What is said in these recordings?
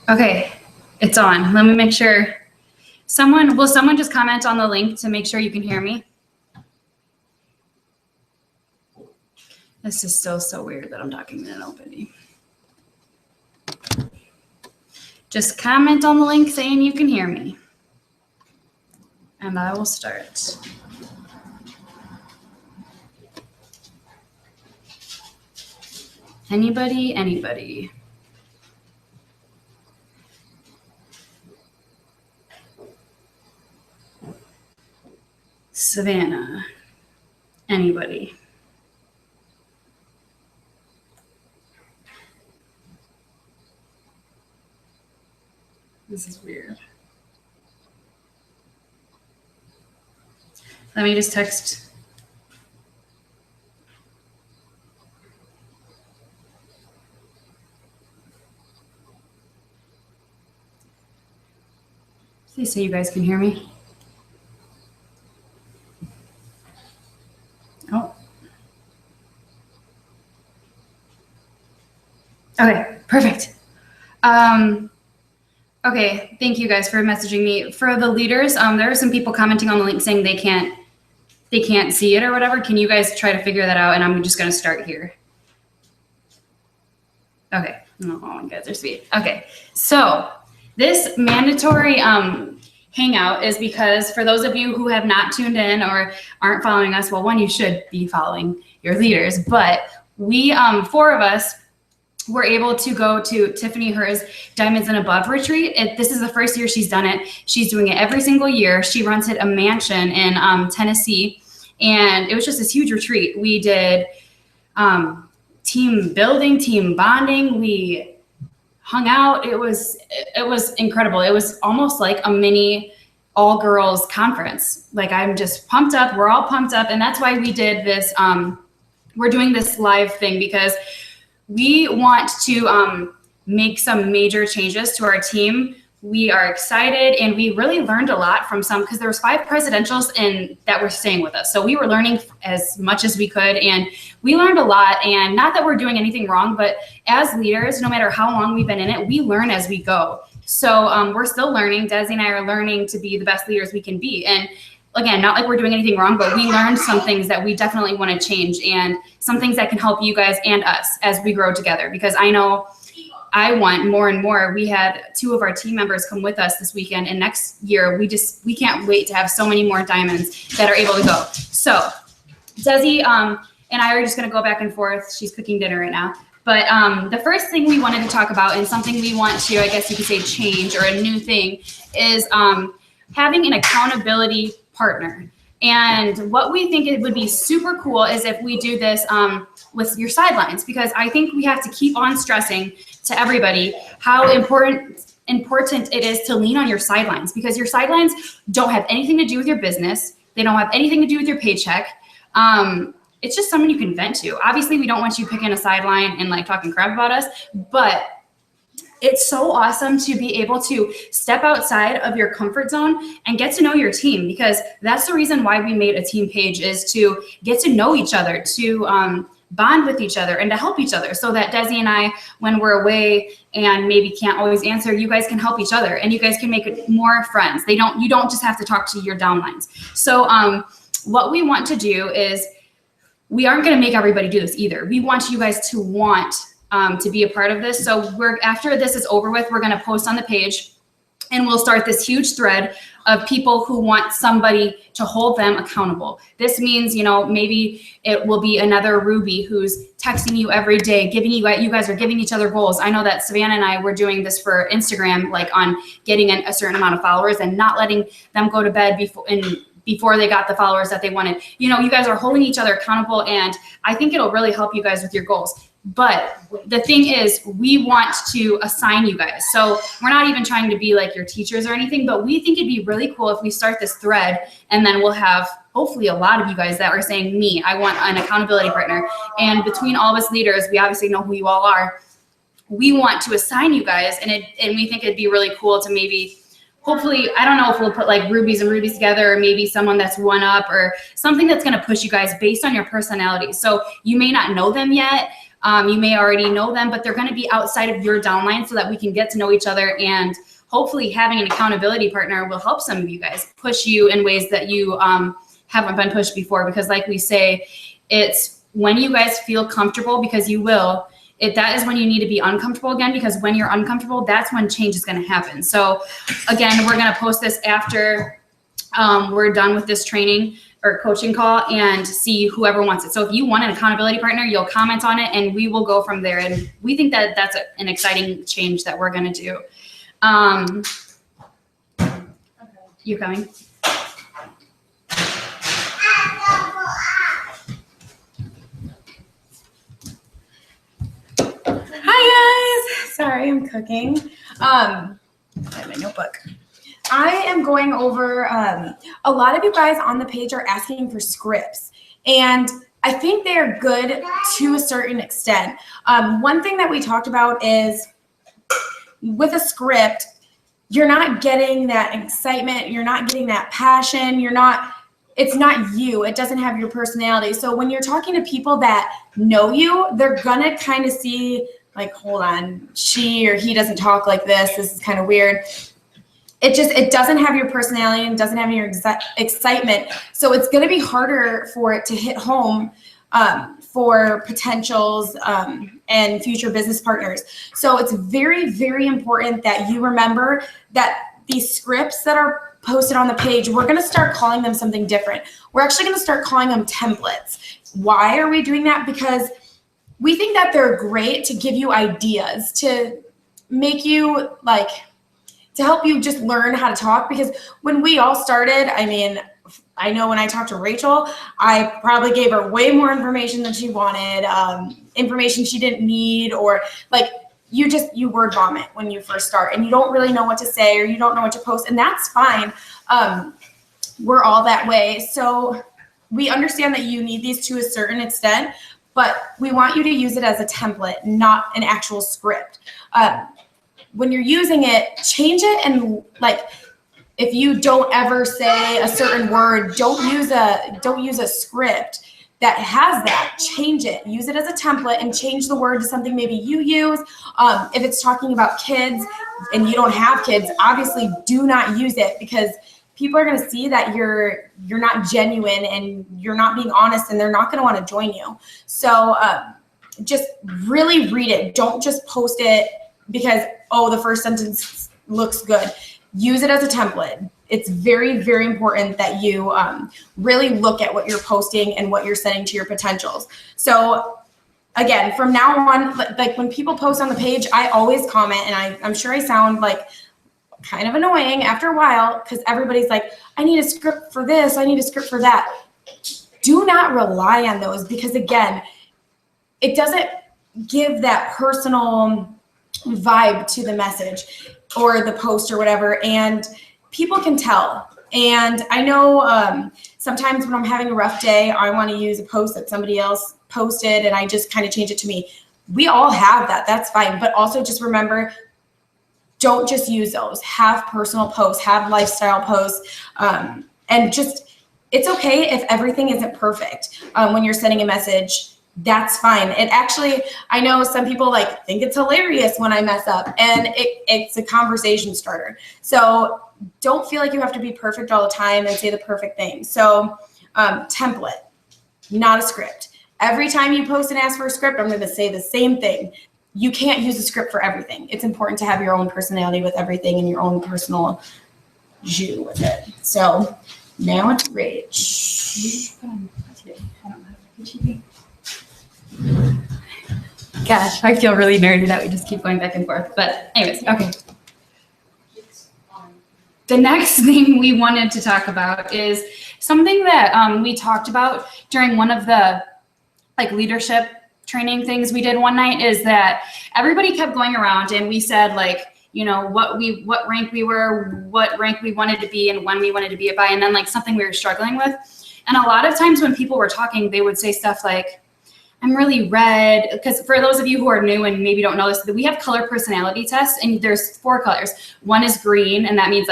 Okay, it's on. Let me make sure. Will someone just comment on the link to make sure you can hear me? This is still so weird that I'm talking in an opening. Just comment on the link saying you can hear me. And I will start. Anybody? Savannah, anybody? This is weird. Let me just text. Please say you guys can hear me. Oh. Okay, perfect. Okay, thank you guys for messaging me. For the leaders, there are some people commenting on the link saying they can't see it or whatever. Can you guys try to figure that out? And I'm just gonna start here. Okay, oh, you guys are sweet. Okay, so this mandatory hangout is because for those of you who have not tuned in or aren't following us, well, one, you should be following your leaders, but we, 4 of us, were able to go to Tiffany Herr's Diamonds and Above retreat. This is the first year she's done it. She's doing it every single year. She rented a mansion in Tennessee, and it was just this huge retreat. We did team building, team bonding. We hung out. It was incredible. It was almost like a mini all girls conference. Like, I'm just pumped up. We're all pumped up, and that's why we did this. We're doing this live thing because we want to make some major changes to our team. We are excited, and we really learned a lot from some, because there was 5 presidentials that were staying with us. So we were learning as much as we could, and we learned a lot. And not that we're doing anything wrong, but as leaders, no matter how long we've been in it, we learn as we go. So we're still learning. Desi and I are learning to be the best leaders we can be. And again, not like we're doing anything wrong, but we learned some things that we definitely want to change, and some things that can help you guys and us as we grow together. Because I know I want more and more. We had 2 of our team members come with us this weekend, and next year we can't wait to have so many more diamonds that are able to go. So Desi and I are just going to go back and forth. She's cooking dinner right now. But the first thing we wanted to talk about, and something we want to, I guess you could say, change, or a new thing, is having an accountability partner. And what we think it would be super cool is if we do this with your sidelines, because I think we have to keep on stressing to everybody how important it is to lean on your sidelines, because your sidelines don't have anything to do with your business. They don't have anything to do with your paycheck. It's just someone you can vent to. Obviously, we don't want you picking a sideline and like talking crap about us, but it's so awesome to be able to step outside of your comfort zone and get to know your team, because that's the reason why we made a team page, is to get to know each other, to bond with each other, and to help each other, so that Desi and I, when we're away and maybe can't always answer, you guys can help each other, and you guys can make more friends. You don't just have to talk to your downlines. So what we want to do is, we aren't going to make everybody do this either. We want you guys to want to be a part of this. So after this is over with, we're going to post on the page, and we'll start this huge thread of people who want somebody to hold them accountable. This means, maybe it will be another Ruby who's texting you every day, you guys are giving each other goals. I know that Savannah and I were doing this for Instagram, like on getting a certain amount of followers and not letting them go to bed before they got the followers that they wanted. You guys are holding each other accountable, and I think it'll really help you guys with your goals. But the thing is, we want to assign you guys. So we're not even trying to be like your teachers or anything, but we think it'd be really cool if we start this thread, and then we'll have hopefully a lot of you guys that are saying, I want an accountability partner. And between all of us leaders, we obviously know who you all are. We want to assign you guys, and we think it'd be really cool to maybe, hopefully, I don't know if we'll put like Rubies and Rubies together, or maybe someone that's one up, or something that's going to push you guys based on your personality. So you may not know them yet, You may already know them, but they're going to be outside of your downline so that we can get to know each other. And hopefully having an accountability partner will help some of you guys, push you in ways that you haven't been pushed before. Because like we say, it's when you guys feel comfortable, because you will, that is when you need to be uncomfortable again, because when you're uncomfortable, that's when change is going to happen. So again, we're going to post this after we're done with this training or coaching call and see whoever wants it. So if you want an accountability partner, you'll comment on it and we will go from there. And we think that that's an exciting change that we're going to do. You coming? Hi guys, sorry, I'm cooking. I have my notebook. I am going over, a lot of you guys on the page are asking for scripts, and I think they are good to a certain extent. One thing that we talked about is with a script, you're not getting that excitement, you're not getting that passion, it's not you, it doesn't have your personality. So when you're talking to people that know you, they're gonna kind of see like, hold on, she or he doesn't talk like this is kind of weird. It doesn't have your personality and doesn't have your excitement. So it's gonna be harder for it to hit home for potentials and future business partners. So it's very, very important that you remember that these scripts that are posted on the page, we're gonna start calling them something different. We're actually gonna start calling them templates. Why are we doing that? Because we think that they're great to give you ideas, to make you to help you just learn how to talk. Because when we all started, I mean, I know when I talked to Rachel, I probably gave her way more information than she wanted, information she didn't need, or you word vomit when you first start and you don't really know what to say or you don't know what to post, and that's fine. We're all that way. So we understand that you need these to a certain extent, but we want you to use it as a template, not an actual script. When you're using it, change it, and if you don't ever say a certain word, don't use a script that has that. Change it. Use it as a template and change the word to something maybe you use. If it's talking about kids and you don't have kids, obviously do not use it, because people are going to see that you're not genuine and you're not being honest, and they're not going to want to join you. So just really read it. Don't just post it because, oh, the first sentence looks good. Use it as a template. It's very, very important that you really look at what you're posting and what you're sending to your potentials. So again, from now on, when people post on the page, I always comment, and I'm sure I sound kind of annoying after a while, because everybody's like, I need a script for this, I need a script for that. Do not rely on those, because again, it doesn't give that personal vibe to the message or the post or whatever, and people can tell. And I know sometimes when I'm having a rough day, I want to use a post that somebody else posted and I just kind of change it to me. We all have that, that's fine. But also just remember, don't just use those. Have personal posts, have lifestyle posts, and just, it's okay if everything isn't perfect when you're sending a message. That's fine. It actually, I know some people think it's hilarious when I mess up, and it's a conversation starter. So don't feel like you have to be perfect all the time and say the perfect thing. So template, not a script. Every time you post and ask for a script, I'm going to say the same thing. You can't use a script for everything. It's important to have your own personality with everything and your own personal jus with it. So now it's Rich. Gosh, I feel really nerdy that we just keep going back and forth. But anyways, okay. The next thing we wanted to talk about is something that we talked about during one of the leadership training things we did one night, is that everybody kept going around and we said what rank we were, what rank we wanted to be, and when we wanted to be it by, and then something we were struggling with. And a lot of times when people were talking, they would say stuff like, I'm really red, because for those of you who are new and maybe don't know this, we have color personality tests, and there's 4 colors. One is green, and that means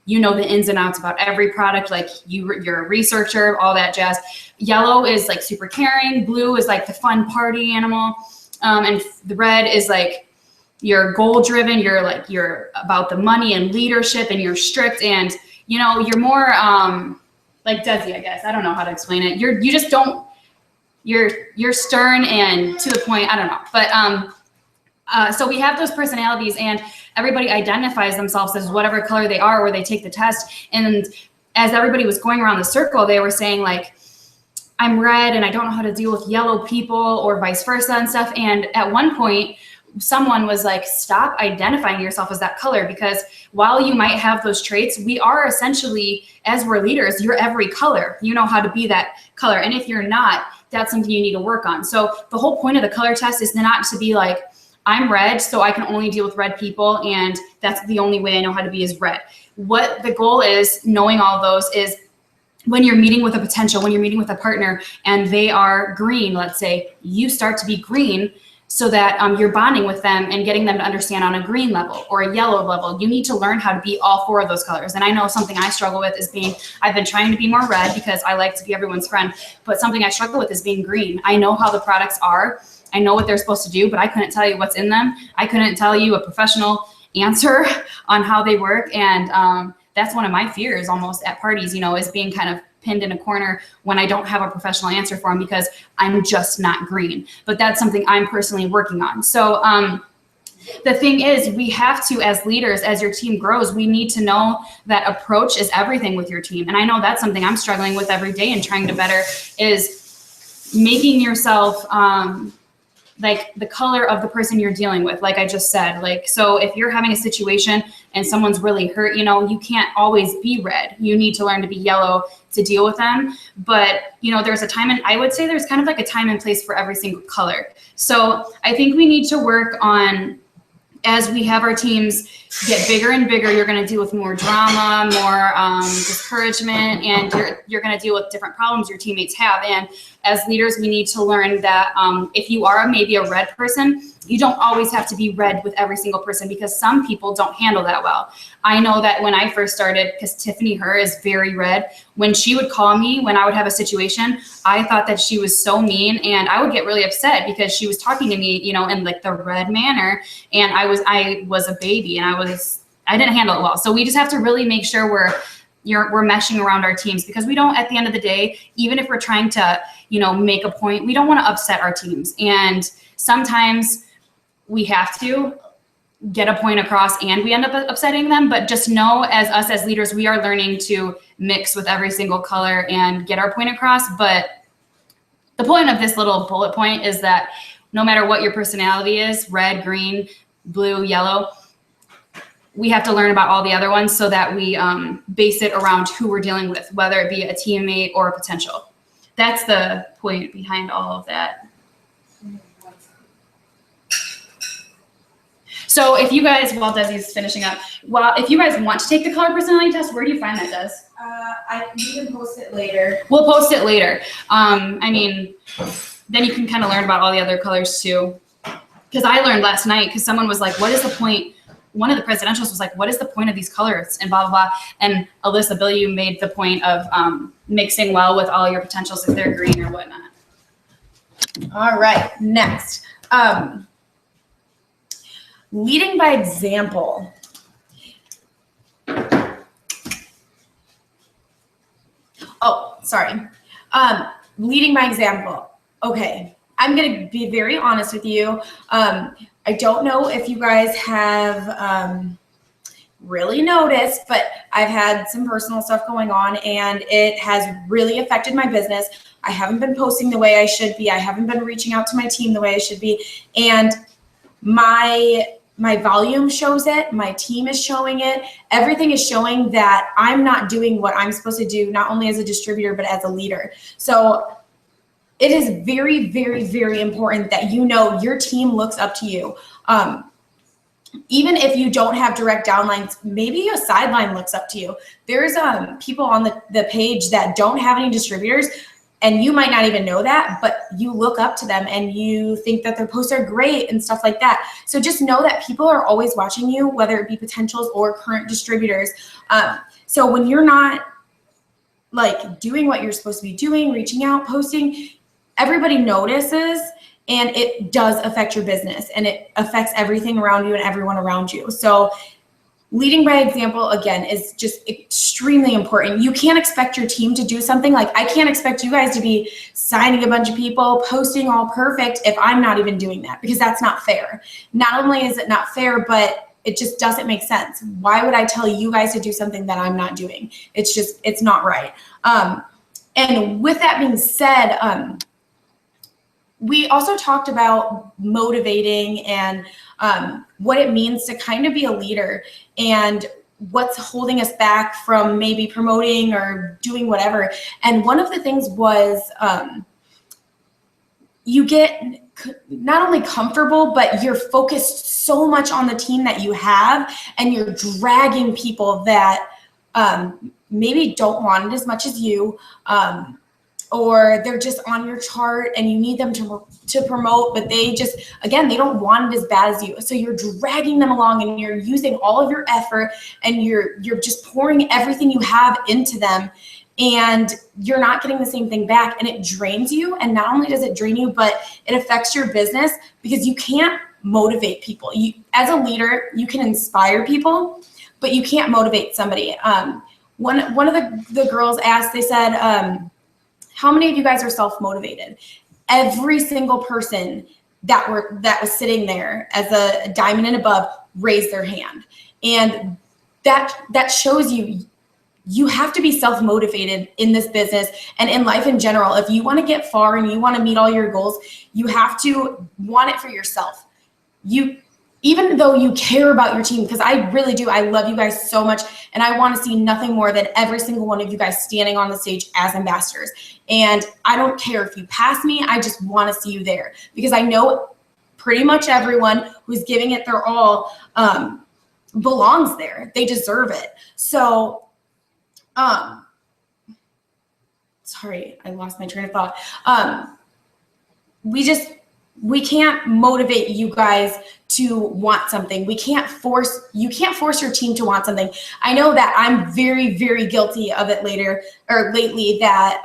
you know the ins and outs about every product, you're a researcher, all that jazz. Yellow is super caring. Blue is the fun party animal. And the red is like, you're goal driven, you're about the money and leadership, and you're strict, and you're more like Desi, I guess. I don't know how to explain it. You're stern and to the point. I don't know. But so we have those personalities, and everybody identifies themselves as whatever color they are, or they take the test. And as everybody was going around the circle, they were saying like, I'm red and I don't know how to deal with yellow people, or vice versa and stuff. And at one point, someone was like, stop identifying yourself as that color, because while you might have those traits, we are essentially, as we're leaders, you're every color. You know how to be that color. And if you're not, that's something you need to work on. So the whole point of the color test is not to be like, I'm red, so I can only deal with red people, and that's the only way I know how to be is red. What the goal is, knowing all those, is when you're meeting with a potential, when you're meeting with a partner and they are green, let's say, you start to be green, so that you're bonding with them and getting them to understand on a green level or a yellow level. You need to learn how to be all four of those colors. And I know something I struggle with is I've been trying to be more red because I like to be everyone's friend, but something I struggle with is being green. I know how the products are. I know what they're supposed to do, but I couldn't tell you what's in them. I couldn't tell you a professional answer on how they work. And that's one of my fears almost at parties, is being kind of pinned in a corner when I don't have a professional answer for them because I'm just not green. But that's something I'm personally working on. So the thing is, we have to, as leaders, as your team grows, we need to know that approach is everything with your team. And I know that's something I'm struggling with every day and trying to better, is making yourself like the color of the person you're dealing with, like I just said. Like, so if you're having a situation and someone's really hurt, you can't always be red. You need to learn to be yellow to deal with them. But, there's a time, and I would say there's kind of like a time and place for every single color. So I think we need to work on, as we have our teams get bigger and bigger, you're going to deal with more drama, more discouragement, and you're going to deal with different problems your teammates have. And as leaders, we need to learn that if you are maybe a red person, you don't always have to be red with every single person, because some people don't handle that well. I know that when I first started, because Tiffany Her is very red, when she would call me when I would have a situation, I thought that she was so mean, and I would get really upset because she was talking to me, in like the red manner, and I was a baby, and I didn't handle it well. So we just have to really make sure we're meshing around our teams, because we don't, at the end of the day, even if we're trying to, make a point, we don't want to upset our teams. And sometimes we have to get a point across and we end up upsetting them. But just know, as us as leaders, we are learning to mix with every single color and get our point across. But the point of this little bullet point is that no matter what your personality is, red, green, blue, yellow, we have to learn about all the other ones so that we base it around who we're dealing with, whether it be a teammate or a potential. That's the point behind all of that. So if you guys, while Desi's finishing up, if you guys want to take the color personality test, where do you find that, Des? You can post it later. We'll post it later. Then you can kind of learn about all the other colors too. Because I learned last night, because someone was like, what is the point? One of the presidentials was like, what is the point of these colors? And blah, blah, blah. And Alyssa Billiou made the point of mixing well with all your potentials if they're green or whatnot. All right, next. Leading by example. Oh, sorry. Leading by example. Okay, I'm going to be very honest with you. I don't know if you guys have really noticed, but I've had some personal stuff going on, and it has really affected my business. I haven't been posting the way I should be. I haven't been reaching out to my team the way I should be. And my volume shows it. My team is showing it. Everything is showing that I'm not doing what I'm supposed to do, not only as a distributor, but as a leader. So it is very, very, very important that your team looks up to you. Even if you don't have direct downlines, maybe a sideline looks up to you. There's people on the page that don't have any distributors, and you might not even know that, but you look up to them and you think that their posts are great and stuff like that. So just know that people are always watching you, whether it be potentials or current distributors. So when you're not like doing what you're supposed to be doing, reaching out, posting, everybody notices, and it does affect your business, and it affects everything around you and everyone around you. So leading by example, again, is just extremely important. You can't expect your team to do something. Like, I can't expect you guys to be signing a bunch of people, posting all perfect if I'm not even doing that, because that's not fair. Not only is it not fair, but it just doesn't make sense. Why would I tell you guys to do something that I'm not doing? It's not right. And with that being said, we also talked about motivating and what it means to kind of be a leader and what's holding us back from maybe promoting or doing whatever. And one of the things was you get not only comfortable, but you're focused so much on the team that you have, and you're dragging people that maybe don't want it as much as you, or they're just on your chart and you need them to promote, but they just, again, they don't want it as bad as you. So you're dragging them along, and you're using all of your effort, and you're just pouring everything you have into them, and you're not getting the same thing back, and it drains you. And not only does it drain you, but it affects your business, because you can't motivate people. You, as a leader, you can inspire people, but you can't motivate somebody. One of the girls asked, they said, how many of you guys are self-motivated? Every single person that was sitting there as a diamond and above raised their hand. And that shows you have to be self-motivated in this business and in life in general. If you want to get far and you want to meet all your goals, you have to want it for yourself. Even though you care about your team, because I really do, I love you guys so much, and I want to see nothing more than every single one of you guys standing on the stage as ambassadors. And I don't care if you pass me, I just want to see you there, because I know pretty much everyone who's giving it their all belongs there. They deserve it. So, sorry, I lost my train of thought. We can't motivate you guys to want something. You can't force your team to want something. I know that I'm very, very guilty of it lately, that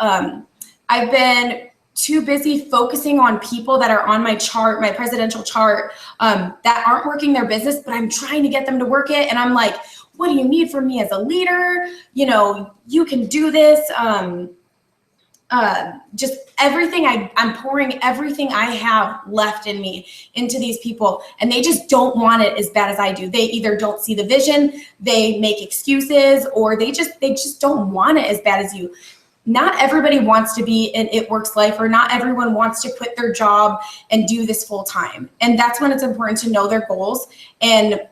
I've been too busy focusing on people that are on my chart, my presidential chart, that aren't working their business, but I'm trying to get them to work it. And I'm like, what do you need from me as a leader? You know, you can do this. Just everything, I'm pouring everything I have left in me into these people, and they just don't want it as bad as I do. They either don't see the vision, they make excuses, or they just don't want it as bad as you. Not everybody wants to be in It Works life, or not everyone wants to quit their job and do this full time. And that's when it's important to know their goals and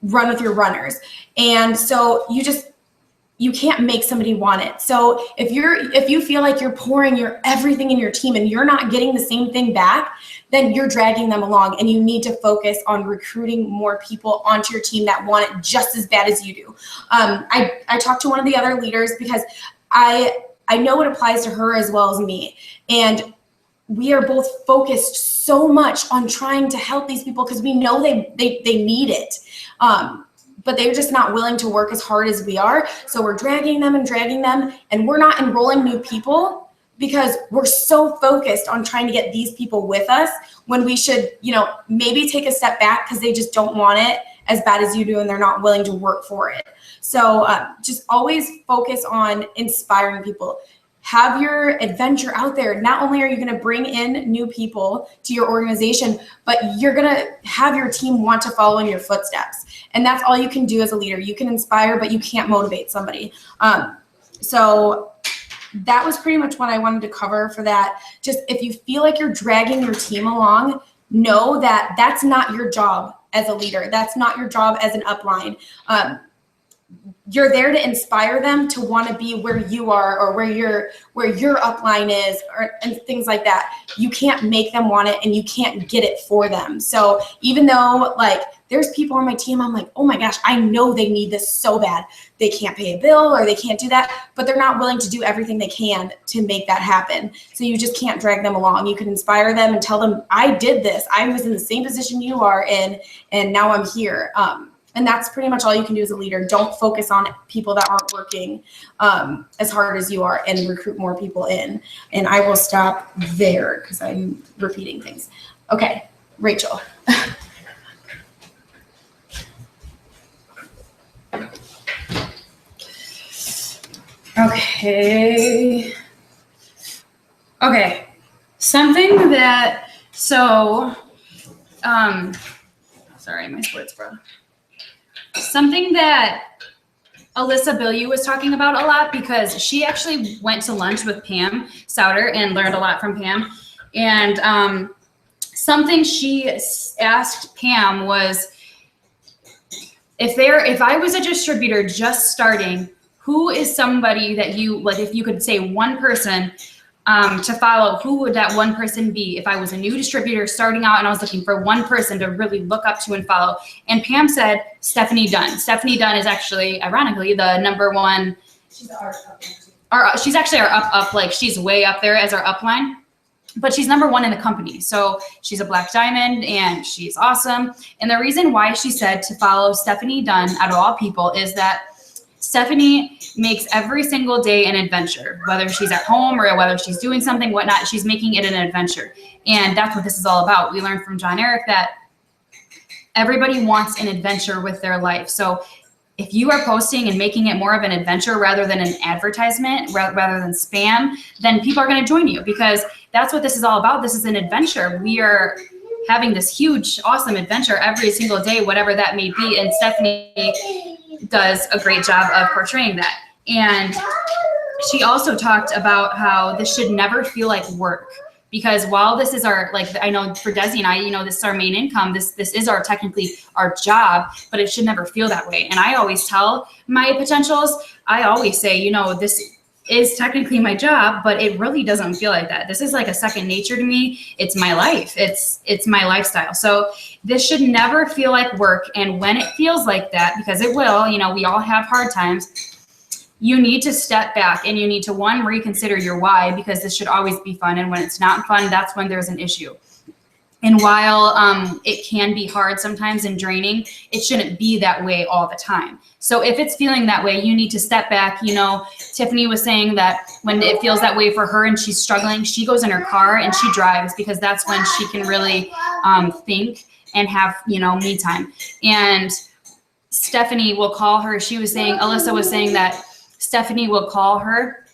run with your runners. And so you can't make somebody want it. So if you feel like you're pouring your everything in your team and you're not getting the same thing back, then you're dragging them along, and you need to focus on recruiting more people onto your team that want it just as bad as you do. I talked to one of the other leaders, because I know it applies to her as well as me. And we are both focused so much on trying to help these people, because we know they need it. But they're just not willing to work as hard as we are. So we're dragging them, and we're not enrolling new people because we're so focused on trying to get these people with us, when we should, maybe take a step back, because they just don't want it as bad as you do, and they're not willing to work for it. So just always focus on inspiring people. Have your adventure out there. Not only are you going to bring in new people to your organization, but you're going to have your team want to follow in your footsteps. And that's all you can do as a leader. You can inspire, but you can't motivate somebody. So that was pretty much what I wanted to cover for that. Just, if you feel like you're dragging your team along, know that that's not your job as a leader. That's not your job as an upline. You're there to inspire them to want to be where you are, or where your upline is, and things like that. You can't make them want it, and you can't get it for them. So even though, like, there's people on my team, I'm like, oh my gosh, I know they need this so bad. They can't pay a bill, or they can't do that, but they're not willing to do everything they can to make that happen. So you just can't drag them along. You can inspire them and tell them, I did this. I was in the same position you are in, and now I'm here. And that's pretty much all you can do as a leader. Don't focus on people that aren't working as hard as you are, and recruit more people in. And I will stop there because I'm repeating things. Okay, Rachel. Okay. Something that, sorry, my sports bra. Something that Alyssa Bilyeu was talking about a lot, because she actually went to lunch with Pam Souter and learned a lot from Pam. And something she asked Pam was, if I was a distributor just starting, who is somebody that you, like, if you could say one person to follow, who would that one person be? If I was a new distributor starting out and I was looking for one person to really look up to and follow. And Pam said Stephanie Dunn. Stephanie Dunn is actually, ironically, the number one. She's our upline. She's actually our up, like she's way up there as our upline. But she's number one in the company. So she's a Black Diamond and she's awesome. And the reason why she said to follow Stephanie Dunn out of all people is that Stephanie makes every single day an adventure, whether she's at home or whether she's doing something, whatnot, she's making it an adventure. And that's what this is all about. We learned from John Eric that everybody wants an adventure with their life. So if you are posting and making it more of an adventure rather than an advertisement, rather than spam, then people are going to join you, because that's what this is all about. This is an adventure. We are having this huge, awesome adventure every single day, whatever that may be. And Stephanie does a great job of portraying that. And she also talked about how this should never feel like work, because while this is our, like, I know for Desi and I, you know, this is our main income, this is our, technically our job, but it should never feel that way. And I always tell my potentials, I always say, you know, this is technically my job, but it really doesn't feel like that. This is like a second nature to me. It's my life. It's my lifestyle. So this should never feel like work. And when it feels like that, because it will, you know, we all have hard times, you need to step back and you need to, one, reconsider your why, because this should always be fun. And when it's not fun, that's when there's an issue. And while it can be hard sometimes and draining, it shouldn't be that way all the time. So if it's feeling that way, you need to step back. You know, Tiffany was saying that when it feels that way for her and she's struggling, she goes in her car and she drives, because that's when she can really think and have, you know, me time. And Stephanie will call her. She was saying, Alyssa was saying that Stephanie will call her,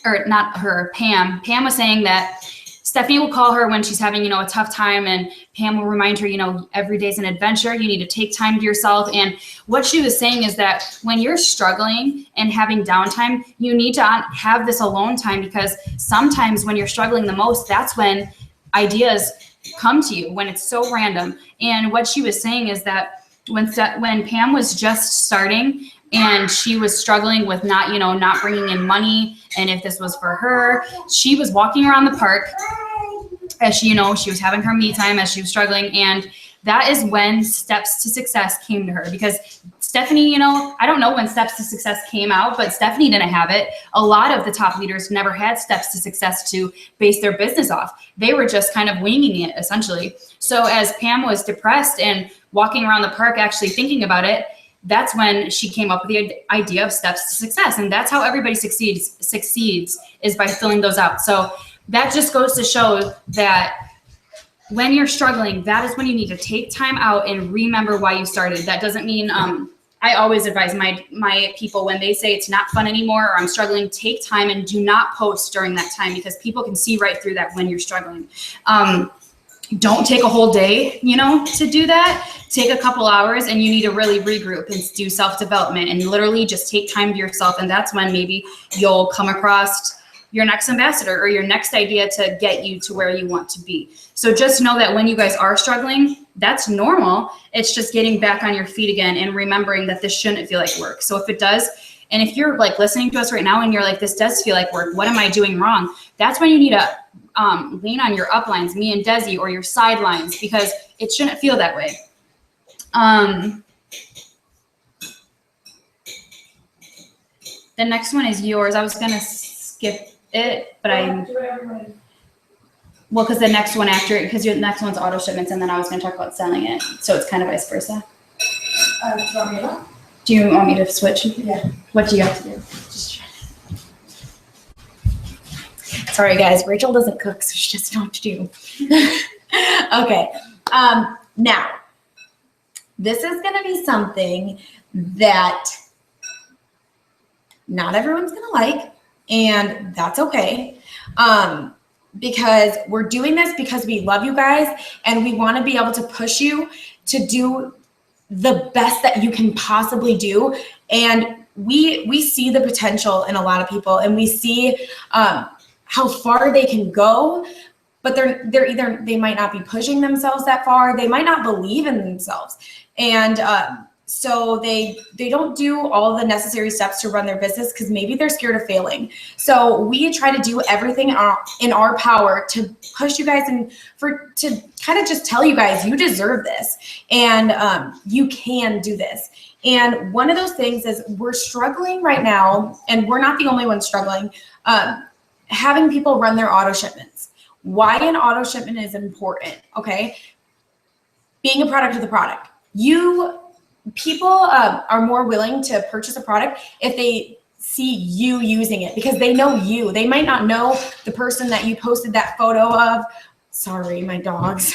or not her, Pam. Pam was saying that Stephanie will call her when she's having, you know, a tough time, and Pam will remind her, you know, every day's an adventure. You need to take time to yourself. And what she was saying is that when you're struggling and having downtime, you need to have this alone time, because sometimes when you're struggling the most, that's when ideas come to you, when it's so random. And what she was saying is that when Pam was just starting and she was struggling with not bringing in money, and if this was for her, she was walking around the park as she was having her me time as she was struggling. And that is when Steps to Success came to her, because Stephanie, I don't know when Steps to Success came out, but Stephanie didn't have it. A lot of the top leaders never had Steps to Success to base their business off. They were just kind of winging it, essentially. So as Pam was depressed and walking around the park actually thinking about it, that's when she came up with the idea of Steps to Success. And that's how everybody succeeds is by filling those out. So that just goes to show that when you're struggling, that is when you need to take time out and remember why you started. That doesn't mean, I always advise my people when they say it's not fun anymore or I'm struggling, take time and do not post during that time, because people can see right through that when you're struggling. Don't take a whole day, to do that. Take a couple hours and you need to really regroup and do self-development and literally just take time to yourself. And that's when maybe you'll come across your next ambassador or your next idea to get you to where you want to be. So just know that when you guys are struggling, that's normal. It's just getting back on your feet again and remembering that this shouldn't feel like work. So if it does, and if you're like listening to us right now and you're like, this does feel like work, what am I doing wrong? That's when you need to lean on your uplines, me and Desi, or your sidelines, because it shouldn't feel that way. The next one is yours. I was gonna skip it, but because the next one after it, because your next one's auto shipments, and then I was gonna talk about selling it, so it's kind of vice versa. Do you want me to switch? Yeah. What do you have to do? Sorry, guys. Rachel doesn't cook, so she doesn't know what to do. Okay. Now, this is going to be something that not everyone's going to like, and that's okay. Because we're doing this because we love you guys, and we want to be able to push you to do the best that you can possibly do. And we see the potential in a lot of people, and we see how far they can go, but they might not be pushing themselves that far. They might not believe in themselves. And so they don't do all the necessary steps to run their business because maybe they're scared of failing. So we try to do everything in our power to push you guys and to kind of just tell you guys you deserve this, and you can do this. And one of those things is we're struggling right now, and we're not the only ones struggling, having people run their auto shipments. Why an auto shipment is important, okay? Being a product of the product. People are more willing to purchase a product if they see you using it, because they know you. They might not know the person that you posted that photo of. Sorry, my dogs.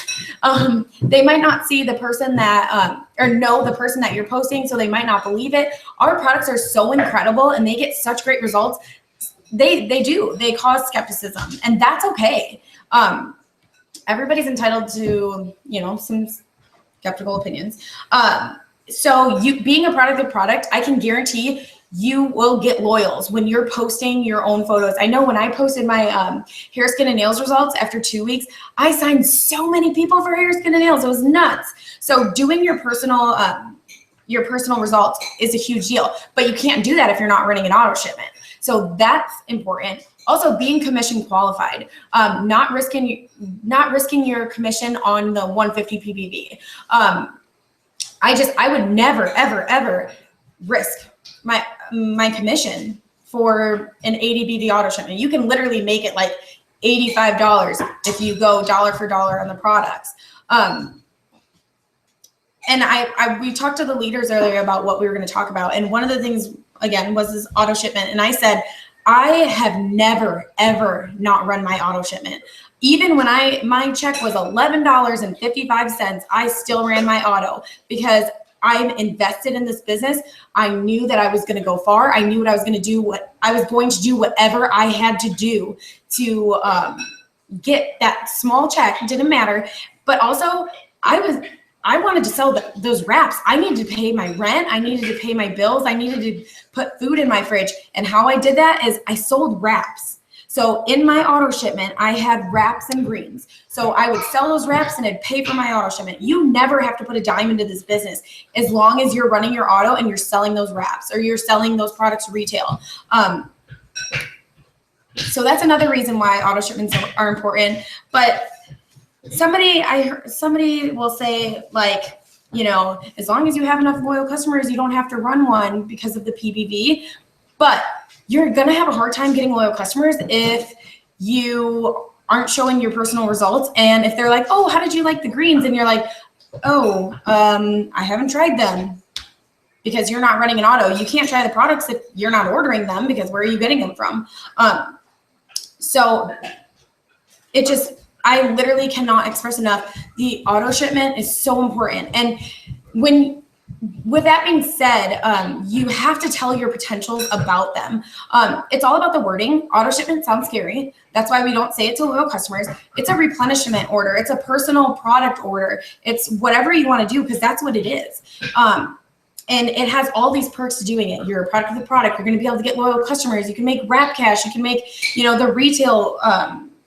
They might not see the person that, or know the person that you're posting, so they might not believe it. Our products are so incredible, and they get such great results. They cause skepticism, and that's okay. Everybody's entitled to, some skeptical opinions. So you being a product of product, I can guarantee you will get loyals when you're posting your own photos. I know when I posted my hair, skin, and nails results after 2 weeks, I signed so many people for hair, skin, and nails. It was nuts. So doing your personal results is a huge deal, but you can't do that if you're not running an auto shipment. So that's important. Also, being commission qualified, not risking your commission on the 150 PPV. I would never, ever, ever risk my commission for an 80 BV auto shipment. You can literally make it like $85 if you go dollar for dollar on the products. And we talked to the leaders earlier about what we were going to talk about. And one of the things, again, was this auto shipment. And I said, I have never, ever not run my auto shipment. Even when my check was $11.55, I still ran my auto because I'm invested in this business. I knew that I was going to go far. I knew what I was going to do. Whatever I had to do to get that small check. It didn't matter. But also, I wanted to sell those wraps. I needed to pay my rent. I needed to pay my bills. I needed to put food in my fridge. And how I did that is I sold wraps. So in my auto shipment, I had wraps and greens. So I would sell those wraps and I'd pay for my auto shipment. You never have to put a dime into this business as long as you're running your auto and you're selling those wraps or you're selling those products retail. So that's another reason why auto shipments are important. But somebody will say, like, as long as you have enough loyal customers, you don't have to run one because of the PPV. But you're going to have a hard time getting loyal customers if you aren't showing your personal results. And if they're like, oh, how did you like the greens? And you're like, oh, I haven't tried them, because you're not running an auto. You can't try the products if you're not ordering them, because where are you getting them from? So I literally cannot express enough. The auto shipment is so important. And with that being said, you have to tell your potentials about them. It's all about the wording. Auto shipment sounds scary. That's why we don't say it to loyal customers. It's a replenishment order. It's a personal product order. It's whatever you want to do, because that's what it is. And it has all these perks to doing it. You're a product of the product. You're going to be able to get loyal customers. You can make wrap cash. You can make, the retail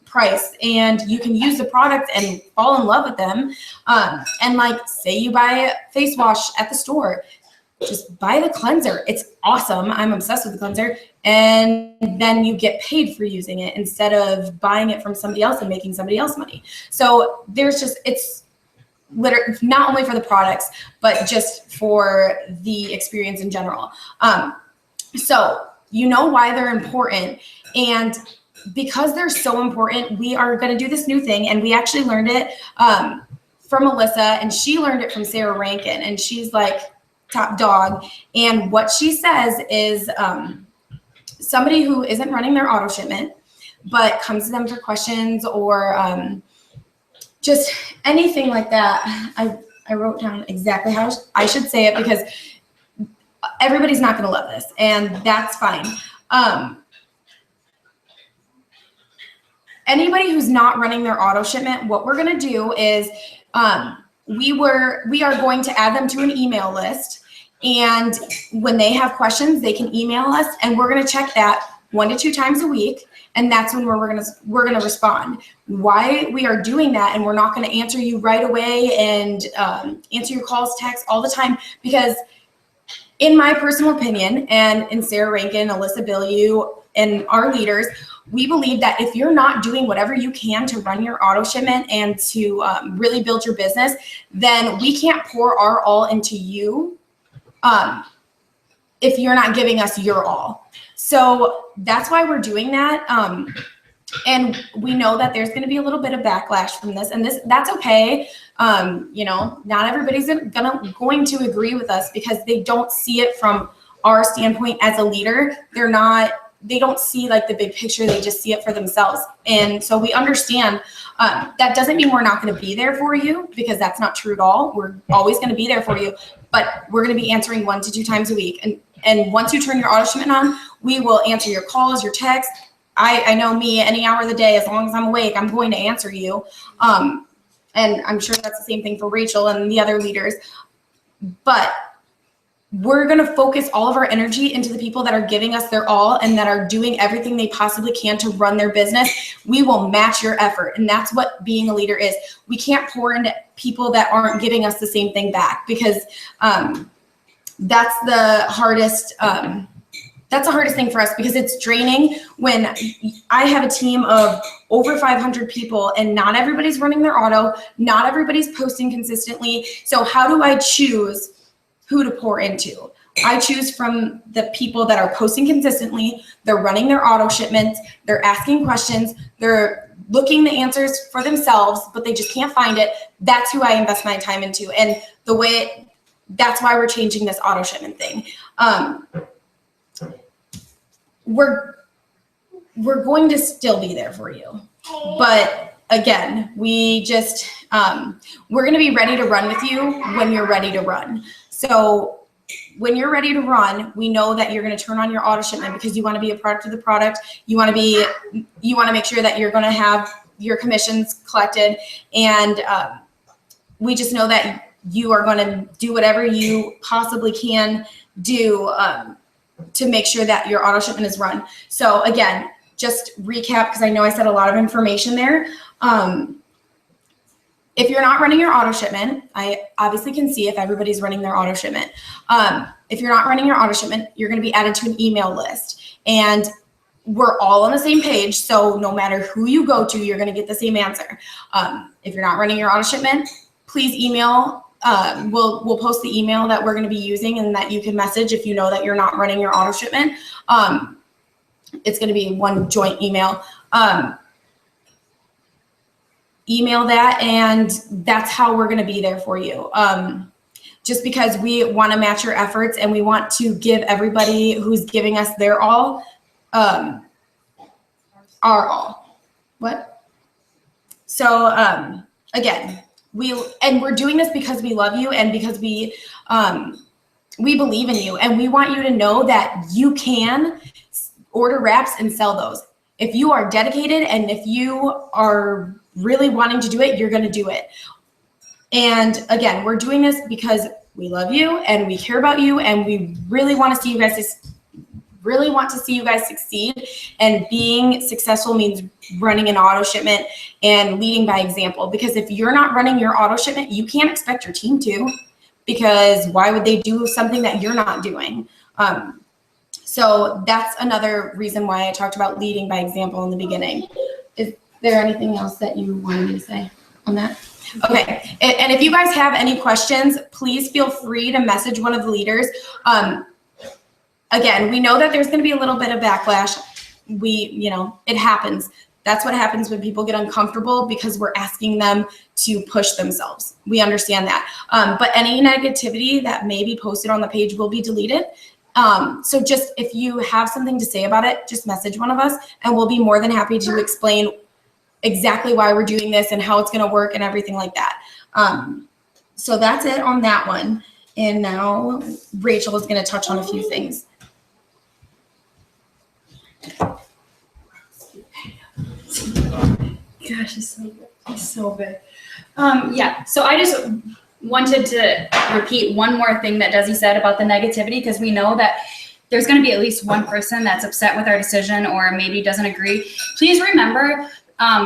price, and you can use the product and fall in love with them. And like, say you buy a face wash at the store, just buy the cleanser. It's awesome. I'm obsessed with the cleanser. And then you get paid for using it instead of buying it from somebody else and making somebody else money. So it's literally not only for the products, but just for the experience in general. So you know why they're important. And because they're so important, we are going to do this new thing. And we actually learned it from Alyssa, and she learned it from Sarah Rankin. And she's like, top dog. And what she says is somebody who isn't running their auto shipment, but comes to them for questions or just anything like that. I wrote down exactly how I should say it because everybody's not going to love this, and that's fine. Anybody who's not running their auto shipment, what we're going to do is we are going to add them to an email list, and when they have questions, they can email us, and we're going to check that 1 to 2 times a week, and that's when we're going to respond. Why we are doing that, and we're not going to answer you right away and answer your calls, texts all the time, because in my personal opinion, and in Sarah Rankin, Alyssa Bilyeu, and our leaders, we believe that if you're not doing whatever you can to run your auto shipment and to really build your business, then we can't pour our all into you if you're not giving us your all. So that's why we're doing that. And we know that there's going to be a little bit of backlash from this, and that's okay. Not everybody's going to agree with us because they don't see it from our standpoint as a leader. They don't see like the big picture. They just see it for themselves. And so we understand that doesn't mean we're not going to be there for you, because that's not true at all. We're always going to be there for you, but we're going to be answering 1 to 2 times a week. And once you turn your auto shipment on, we will answer your calls, your texts. I know me, any hour of the day, as long as I'm awake, I'm going to answer you. And I'm sure that's the same thing for Rachel and the other leaders. But we're going to focus all of our energy into the people that are giving us their all and that are doing everything they possibly can to run their business. We will match your effort. And that's what being a leader is. We can't pour into people that aren't giving us the same thing back, because that's the hardest thing for us, because it's draining when I have a team of over 500 people and not everybody's running their auto, not everybody's posting consistently. So how do I choose who to pour into? I choose from the people that are posting consistently, they're running their auto shipments, they're asking questions, they're looking the answers for themselves, but they just can't find it. That's who I invest my time into. And that's why we're changing this auto shipment thing. We're going to still be there for you, but again, we just we're going to be ready to run with you when you're ready to run. So when you're ready to run, we know that you're going to turn on your auto shipment because you want to be a product of the product. You want to make sure that you're going to have your commissions collected, and we just know that you are going to do whatever you possibly can do to make sure that your auto shipment is run. So again, just recap, because I know I said a lot of information there. If you're not running your auto shipment, I obviously can see if everybody's running their auto shipment. If you're not running your auto shipment, you're going to be added to an email list, and we're all on the same page. So no matter who you go to, you're going to get the same answer. If you're not running your auto shipment, please email. We'll post the email that we're going to be using and that you can message if you know that you're not running your auto shipment. It's going to be one joint email. Email that, and that's how we're going to be there for you. Just because we want to match your efforts and we want to give everybody who's giving us their all, our all. What? So again, we're doing this because we love you and because we believe in you, and we want you to know that you can order wraps and sell those. If you are dedicated and if you are really wanting to do it, you're going to do it. And again, we're doing this because we love you and we care about you, and we really want to see you guys succeed. And being successful means running an auto shipment and leading by example. Because if you're not running your auto shipment, you can't expect your team to, because why would they do something that you're not doing? So that's another reason why I talked about leading by example in the beginning. Is there anything else that you wanted me to say on that? Okay, and if you guys have any questions, please feel free to message one of the leaders. Again, we know that there's going to be a little bit of backlash. It happens. That's what happens when people get uncomfortable because we're asking them to push themselves. We understand that. But any negativity that may be posted on the page will be deleted. So just if you have something to say about it, just message one of us and we'll be more than happy to explain exactly why we're doing this and how it's going to work and everything like that. So that's it on that one. And now Rachel is going to touch on a few things. Gosh, it's so good. It's so good. Yeah, so I just wanted to repeat one more thing that Desi said about the negativity, because we know that there's going to be at least one person that's upset with our decision or maybe doesn't agree. Please remember,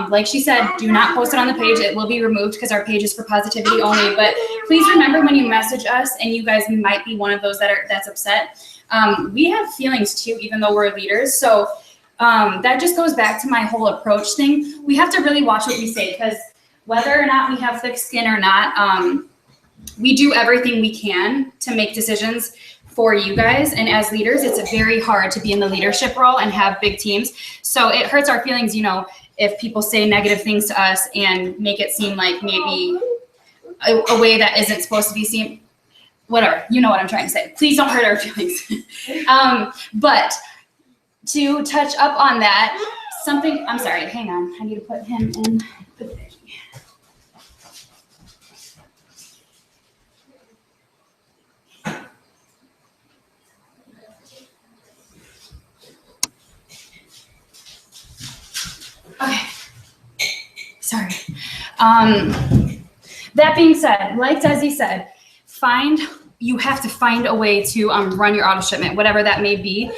like she said, do not post it on the page. It will be removed because our page is for positivity only. But please remember when you message us, and you guys might be one of those that's upset. We have feelings too, even though we're leaders. So that just goes back to my whole approach thing. We have to really watch what we say, because whether or not we have thick skin or not, we do everything we can to make decisions for you guys. And as leaders, it's very hard to be in the leadership role and have big teams. So it hurts our feelings, if people say negative things to us and make it seem like maybe a way that isn't supposed to be seen. Whatever, you know what I'm trying to say. Please don't hurt our feelings. But to touch up on that, I'm sorry, hang on. I need to put him in the thing. Okay, sorry. That being said, like Desi said, you have to find a way to run your auto shipment, whatever that may be.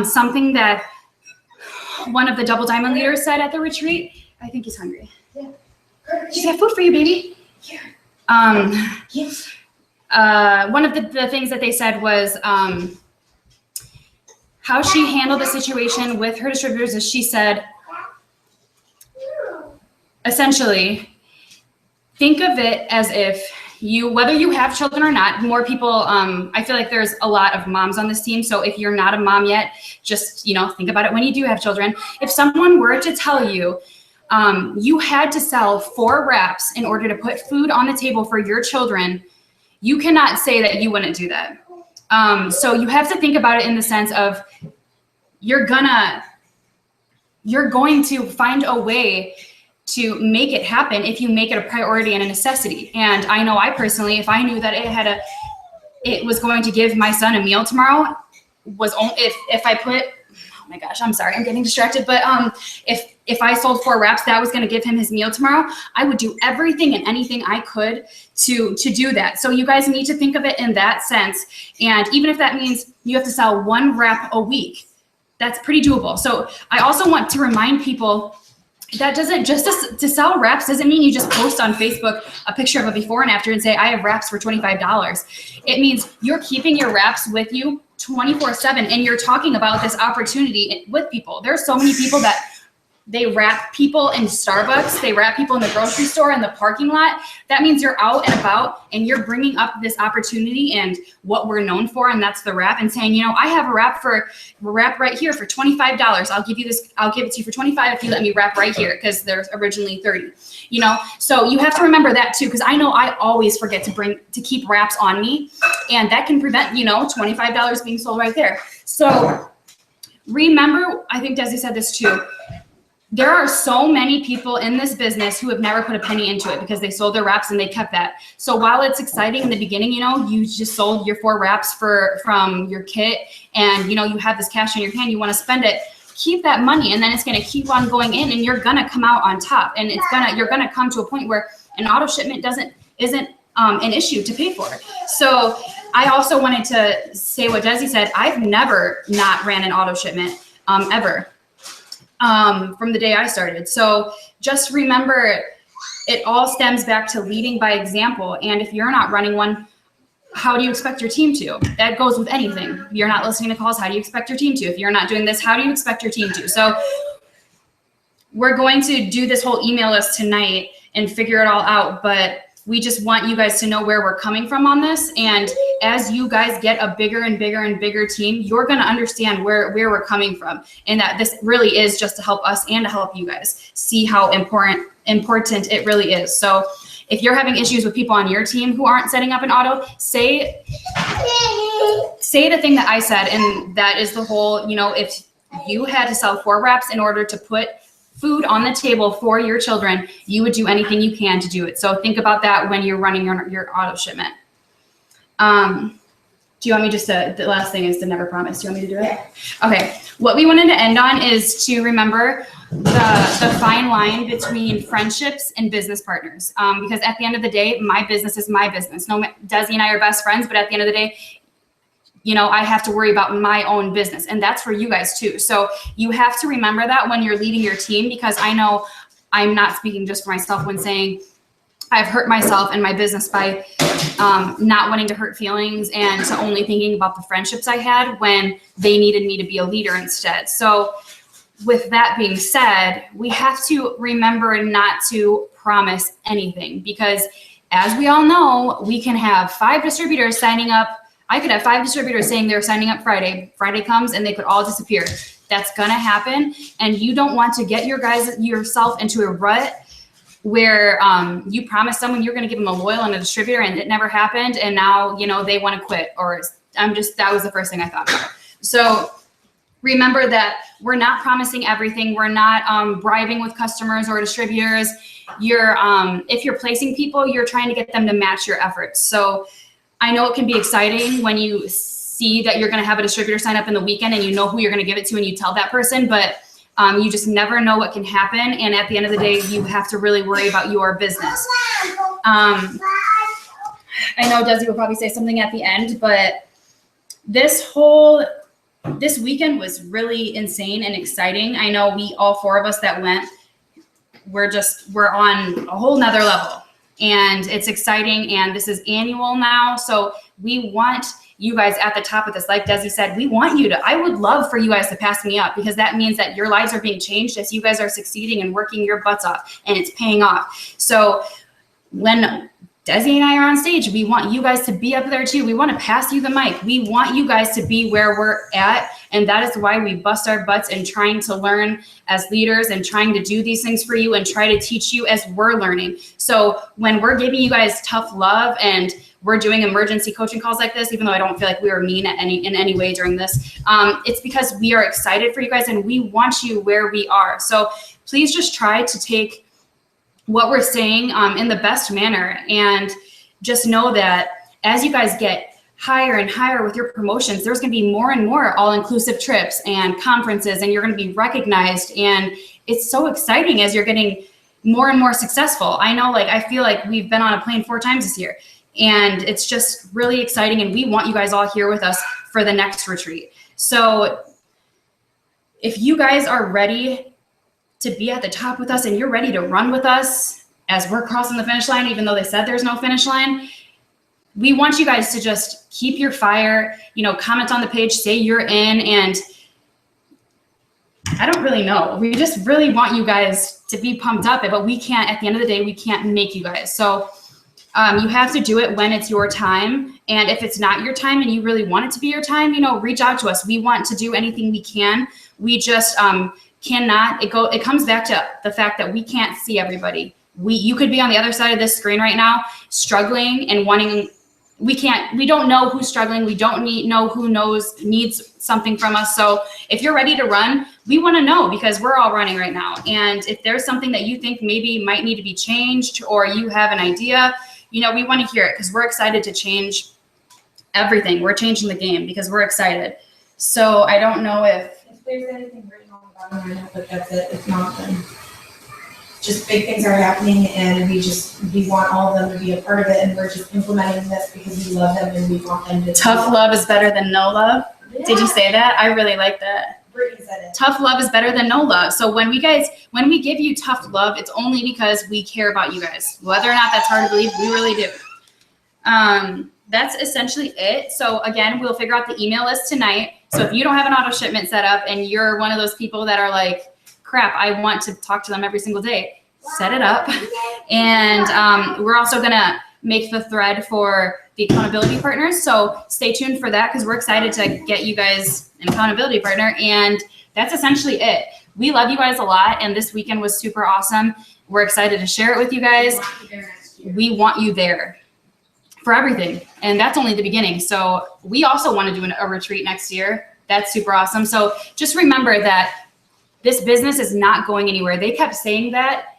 Something that one of the Double Diamond leaders said at the retreat, I think he's hungry. Yeah. She's got food for you, baby. Here. Yes. One of the things that they said was how she handled the situation with her distributors is she said, essentially, think of it as if whether you have children or not, more people, I feel like there's a lot of moms on this team. So if you're not a mom yet, just, think about it when you do have children. If someone were to tell you, you had to sell 4 wraps in order to put food on the table for your children, you cannot say that you wouldn't do that. So you have to think about it in the sense of you're going to find a way to make it happen if you make it a priority and a necessity. And I know I personally, if I knew that it was going to give my son a meal tomorrow, if I put, oh my gosh, I'm sorry, I'm getting distracted. But if I sold 4 wraps, that was going to give him his meal tomorrow, I would do everything and anything I could to do that. So you guys need to think of it in that sense. And even if that means you have to sell 1 wrap a week, that's pretty doable. So I also want to remind people that to sell wraps doesn't mean you just post on Facebook a picture of a before and after and say, I have wraps for $25. It means you're keeping your wraps with you 24/7 and you're talking about this opportunity with people. There are so many people that they wrap people in Starbucks, they wrap people in the grocery store, in the parking lot. That means you're out and about and you're bringing up this opportunity and what we're known for, and that's the wrap, and saying, I have a wrap right here for $25. I'll give it to you for $25 if you let me wrap right here, because there's originally $30. So you have to remember that too, because I know I always forget to keep wraps on me, and that can prevent, $25 being sold right there. So remember, I think Desi said this too, there are so many people in this business who have never put a penny into it because they sold their wraps and they kept that. So while it's exciting in the beginning, you just sold your 4 wraps from your kit, and you have this cash in your hand, you want to spend it, keep that money, and then it's going to keep on going in, and you're going to come out on top, and you're going to come to a point where an auto shipment isn't an issue to pay for. So I also wanted to say what Desi said. I've never not ran an auto shipment ever. From the day I started. So just remember, it all stems back to leading by example. And if you're not running one, how do you expect your team to? That goes with anything. If you're not listening to calls, how do you expect your team to? If you're not doing this, how do you expect your team to? So we're going to do this whole email list tonight and figure it all out. But we just want you guys to know where we're coming from on this. And as you guys get a bigger and bigger and bigger team, you're going to understand where we're coming from, and that this really is just to help us and to help you guys see how important it really is. So if you're having issues with people on your team who aren't setting up an auto, say the thing that I said, and that is the whole, if you had to sell 4 reps in order to put food on the table for your children, you would do anything you can to do it. So think about that when you're running your auto shipment. Do you want me the last thing is to never promise. Do you want me to do it? Okay. What we wanted to end on is to remember the fine line between friendships and business partners. Because at the end of the day, my business is my business. Desi and I are best friends, but at the end of the day, I have to worry about my own business, and that's for you guys too. So you have to remember that when you're leading your team, because I know I'm not speaking just for myself when saying I've hurt myself and my business by not wanting to hurt feelings and to only thinking about the friendships I had when they needed me to be a leader instead. So with that being said, we have to remember not to promise anything, because as we all know, we can have 5 distributors signing up. I could have 5 distributors saying they're signing up Friday. Friday comes and they could all disappear. That's gonna happen, and you don't want to get yourself into a rut where you promise someone you're gonna give them a loyal and a distributor, and it never happened, and now they want to quit. Or that was the first thing I thought about. So remember that we're not promising everything. We're not bribing with customers or distributors. If you're placing people, you're trying to get them to match your efforts. So I know it can be exciting when you see that you're going to have a distributor sign up in the weekend and you know who you're going to give it to and you tell that person, but you just never know what can happen. And at the end of the day, you have to really worry about your business. I know Desi will probably say something at the end, but this weekend was really insane and exciting. I know all 4 of us that went, we're on a whole nother level. And it's exciting, and this is annual now. So we want you guys at the top of this. Like Desi said, I would love for you guys to pass me up, because that means that your lives are being changed as you guys are succeeding and working your butts off, and it's paying off. So when Desi and I are on stage, we want you guys to be up there too. We want to pass you the mic. We want you guys to be where we're at. And that is why we bust our butts in trying to learn as leaders and trying to do these things for you and try to teach you as we're learning. So when we're giving you guys tough love and we're doing emergency coaching calls like this, even though I don't feel like we were mean in any way during this, it's because we are excited for you guys and we want you where we are. So please just try to take what we're saying in the best manner, and just know that as you guys get higher and higher with your promotions, there's going to be more and more all-inclusive trips and conferences, and you're going to be recognized. And it's so exciting as you're getting more and more successful. I know, I feel like we've been on a plane 4 times this year, and it's just really exciting. And we want you guys all here with us for the next retreat. So if you guys are ready to be at the top with us and you're ready to run with us as we're crossing the finish line, even though they said there's no finish line, we want you guys to just keep your fire, comment on the page, say you're in, and I don't really know. We just really want you guys to be pumped up, but we can't, at the end of the day, we can't make you guys. So you have to do it when it's your time. And if it's not your time and you really want it to be your time, reach out to us. We want to do anything we can. We just cannot. It comes back to the fact that we can't see everybody. You could be on the other side of this screen right now, struggling and wanting. We don't know who's struggling. We don't know who needs something from us. So if you're ready to run, we want to know, because we're all running right now. And if there's something that you think maybe might need to be changed, or you have an idea, we want to hear it, because we're excited to change everything. We're changing the game because we're excited. So I don't know if there's anything written on the bottom, I hope that that's it. If not, then just big things are happening, and we want all of them to be a part of it, and we're just implementing this because we love them and we want them to. Tough love is better than no love. Yeah. Did you say that? I really like that. Brittany said it. Tough love is better than no love. So when we give you tough love, it's only because we care about you guys. Whether or not that's hard to believe, we really do. That's essentially it. So again, we'll figure out the email list tonight. So if you don't have an auto shipment set up and you're one of those people that are like, crap, I want to talk to them every single day, set it up. And we're also gonna make the thread for the accountability partners. So stay tuned for that because we're excited to get you guys an accountability partner. And that's essentially it. We love you guys a lot. And this weekend was super awesome. We're excited to share it with you guys. We want you there for everything. And that's only the beginning. So we also want to do a retreat next year. That's super awesome. So just remember that this business is not going anywhere. They kept saying that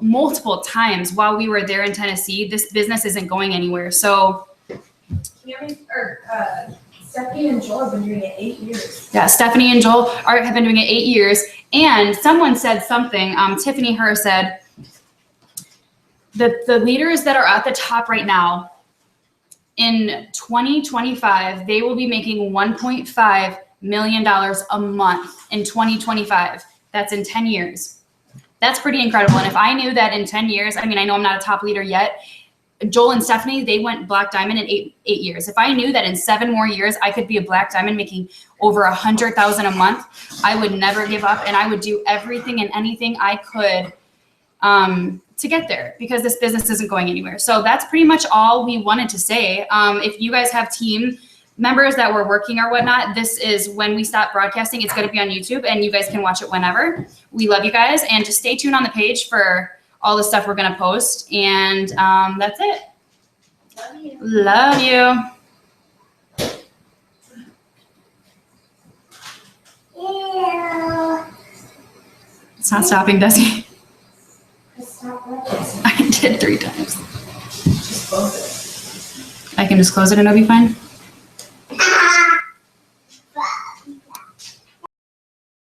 multiple times while we were there in Tennessee. This business isn't going anywhere. So Stephanie and Joel have been doing it 8 years. yeah, Stephanie and Joel have been doing it 8 years. And someone said something, Tiffany Herr said, the leaders that are at the top right now, in 2025, they will be making $1.5 million a month in 2025. That's in 10 years. That's pretty incredible. And if I knew that in 10 years, I mean, I know I'm not a top leader yet. Joel and Stephanie, they went Black Diamond in eight years. If I knew that in 7 more years, I could be a Black Diamond making over $100,000 a month, I would never give up. And I would do everything and anything I could to get there because this business isn't going anywhere. So that's pretty much all we wanted to say. If you guys have team members that were working or whatnot, this is when we stop broadcasting. It's going to be on YouTube and you guys can watch it whenever. We love you guys and just stay tuned on the page for all the stuff we're going to post. And that's it. Love you. It's not stopping, does he? I did 3 times. I can just close it and it'll be fine.